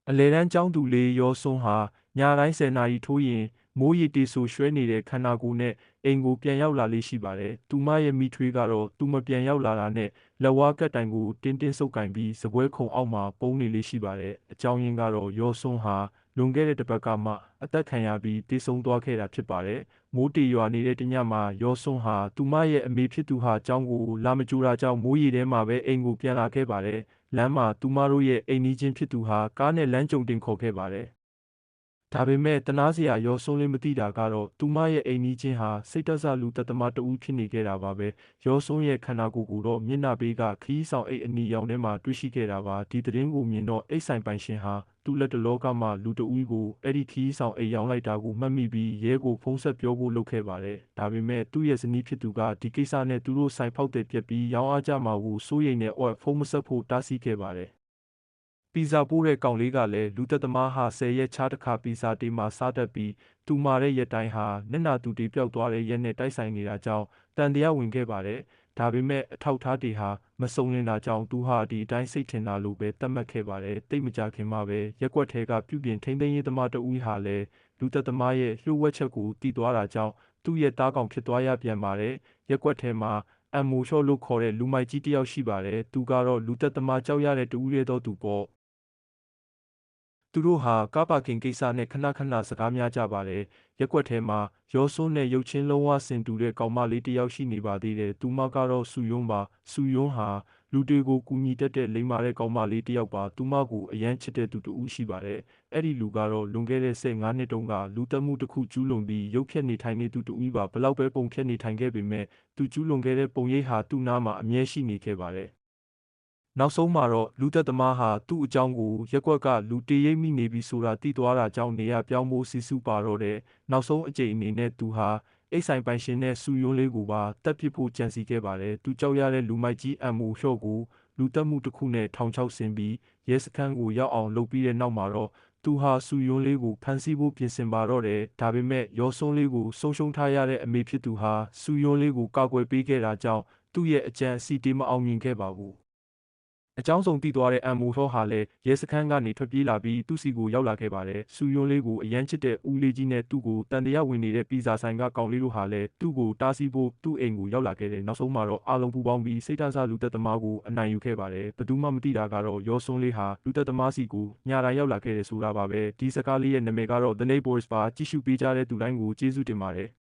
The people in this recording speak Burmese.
အလဲတန်းကျောင်းသူလေးရောစွန်းဟာညတိုင်း10 နာရီထိုးရင်မိုးရေတေဆိုရွှဲနေတဲ့ခန္ဓာကိုယ်နဲ့အိမ်ကိုပြန်ရောက်လာလေးရှိပါတယ်။သူမရဲ့မိထွေးကတော့သူမပြန်ရောက်လာတာနဲ့လက်ဝါးကပ်တိုင်ကိုတင်းတင်းဆုပ်ကင်ပြီးစပွဲခုံအောက်မှာပုန်းနေလေးရှိပါတယ်။အကြောင်းရင်းကတော့ရောစွန်းဟာလွန်ခဲ့တဲ့တစ်ပတ်ကမှအသက်ခံရပြီးတေဆုံးသွားခဲ့တာဖြစ်ပါတယ်။မိုးတေရွာနေတဲ့တညမှာရောစွန်းဟာသူမရဲ့အမေဖြစ်သူဟာကျောင်းကိုလာမကြိုတာကြောင့်မိုးရေထဲမှာပဲအိမ်ကိုပြန်လာခဲ့ပါတယ်။လမ်းမှာသူမတို့ရဲ့အိမ်နီးချင်းဖြစ်သူဟာကားနဲ့လမ်းကြုံတင်ခေါ်ခဲ့ပါတယ်။ဒါပေမဲ့တနာစရာရောစွန်းလေးမသိတာကတော့သူမရဲ့အိမ်နီးချင်းဟာစိတ်တဆလူသက်သမားတဦးဖြစ်နေခဲ့တာပါပဲ။ရောစွန်းရဲ့ခန္ဓာကိုယ်ကိုတော့မျက်နှာပေးကခရီးဆောင်အိတ်အနီရောင်ထဲမှာတွေ့ရှိခဲ့တာပါ။ဒီသတင်းကိုမြင်တော့အိတ်ဆိုင်ပိုင်ရှင်ဟာသူ့လက်တလောကမှလူတဦးကိုအဲ့ဒီခရီးဆောင်အိတ်ရောင်းလိုက်တာကိုမှတ်မိပြီးရဲကိုဖုန်းဆက်ပြောဖို့လုပ်ခဲ့ပါတယ်။ဒါပေမဲ့သူ့ရဲ့ဇနီးဖြစ်သူကဒီကိစ္စနဲ့သူတို့ဆိုင်ဖောက်တဲ့ပြက်ပြီးရောင်းအားကြမှာကိုစိုးရိမ်တဲ့ဖုန်းမဆက်ဖို့တားဆီးခဲ့ပါတယ်။ပီဇာပိုးတဲ့ကောင်လေးကလည်းလူသက်သမားဟာ10 ရက်ခြားတစ်ခါပီဇာတေးမှာစားတတ်ပြီးသူမာတဲ့ရက်တိုင်းဟာမျက်နှာသူတေးပြောက်သွားတဲ့ရက်နဲ့တိုက်ဆိုင်နေတာကြောင့်တန်တရားဝင်ခဲ့ပါတယ်။ဒါပေမဲ့အထောက်ထားတွေဟာမစုံလင်တာကြောင့်သူဟာဒီအတိုင်းစိတ်ထင်တာလို့ပဲသတ်မှတ်ခဲ့ပါတယ်။တိတ်မကြခင်မှာပဲရက်ကွက်ထဲကပြုပြင်ထိန်းသိမ်းရေးသမားတဦးဟာလည်းလူသက်သမားရဲ့လှုပ်ဝက်ချက်ကိုတီးသွားတာကြောင့်သူ့ရဲ့တားကောင်ဖြစ်သွားရပြန်ပါတယ်။ရက်ကွက်ထဲမှာအမ်မိုရှော့လို့ခေါ်တဲ့လူမိုက်ကြီးတစ်ယောက်ရှိပါတယ်။သူကတော့လူသက်သမားကြောက်ရတဲ့တူဦးရဲတော်သူပေါ့။သူတို့ဟာကားပါကင်ကိစ္စနဲ့ခဏခဏစကားများကြပါတယ်။ရက်ကွက်ထဲမှာရောစွန်းနဲ့ရုပ်ချင်းလုံးဝဆင်တူတဲ့ကောင်မလေးတစ်ယောက်ရှိနေပါသေးတယ်။သူမကတော့စုယွန်းပါ။စုယွန်းဟာလူတွေကိုကူညီတတ်တဲ့လိမ္မာတဲ့ကောင်မလေးတစ်ယောက်ပါ။သူမကိုအရန်ချစ်တဲ့သူတဦးရှိပါတယ်။အဲ့ဒီလူကတော့လွန်ခဲ့တဲ့15 နှစ်တုန်းကလူသတ်မှုတစ်ခုကျူးလွန်ပြီးရုပ်ဖြတ်နေထိုင်နေသူတဦးပါ။ဘလောက်ပဲပုံဖြတ်နေထိုင်ခဲ့ပေမဲ့သူကျူးလွန်ခဲ့တဲ့ပုံရိပ်ဟာသူ့နားမှာအမြဲရှိနေခဲ့ပါတယ်။နောက်ဆုံးမှာတော့လူသက်သမားဟာသူ့အကြောင်းကိုရက်ကွက်ကလူတေးရိပ်မိနေပြီဆိုတာသိသွားတာကြောင့်နေရပြောင်းဖို့စီစုပါတော့တဲ့နောက်ဆုံးအကြိမ်အနေနဲ့သူဟာအိတ်ဆိုင်ပိုင်ရှင်နဲ့စုယွန်းလေးကိုပါတက်ပစ်ဖို့ကြံစီခဲ့ပါတယ်။သူကြောက်ရတဲ့လူမိုက်ကြီးအမ်မိုရှော့ကိုလူတက်မှုတစ်ခုနဲ့ထောင်ချောက်ဆင်ပြီးရဲစခန်းကိုရောက်အောင်လုပ်ပြီးတဲ့နောက်မှာတော့သူဟာစုယွန်းလေးကိုဖမ်းဆီးဖို့ပြင်ဆင်ပါတော့တယ်။ဒါပေမဲ့ရောစွန်းလေးကိုဆုံးရှုံးထားရတဲ့အမေဖြစ်သူဟာစုယွန်းလေးကိုကာကွယ်ပေးခဲ့တာကြောင့်သူ့ရဲ့အကြံအစီတေးမအောင်မြင်ခဲ့ပါဘူး။အကြောင်းစုံသိသွားတဲ့အမ်မိုထောဟာလည်းရဲစခန်းကနေထွက်ပြေးလာပြီးသူ့စီကိုရောက်လာခဲ့ပါတယ်။စူယွန်းလေးကိုအရန်ချစ်တဲ့ဦးလေးကြီးနဲ့သူ့ကိုတန်တရားဝင်နေတဲ့ပီဇာဆိုင်ကကောင်လေးတို့ဟာလည်းသူ့ကိုတားဆီးဖို့သူ့အိမ်ကိုရောက်လာခဲ့တယ်။နောက်ဆုံးမှာတော့အားလုံးပူပေါင်းပြီးစိတ်ဓာတ်ဆလူသက်သမားကိုအနိုင်ယူခဲ့ပါတယ်။ဘယ်သူမှမသိတာကတော့ရောစွန်းလေးဟာလူသက်သမားစီကိုညတိုင်းရောက်လာခဲ့တယ်ဆိုတာပါပဲ။ဒီစကားလေးရဲ့နာမည်ကတော့ The Neighbors ပါကြည့်ရှုပေးကြတဲ့သူတိုင်းကိုကျေးဇူးတင်ပါတယ်။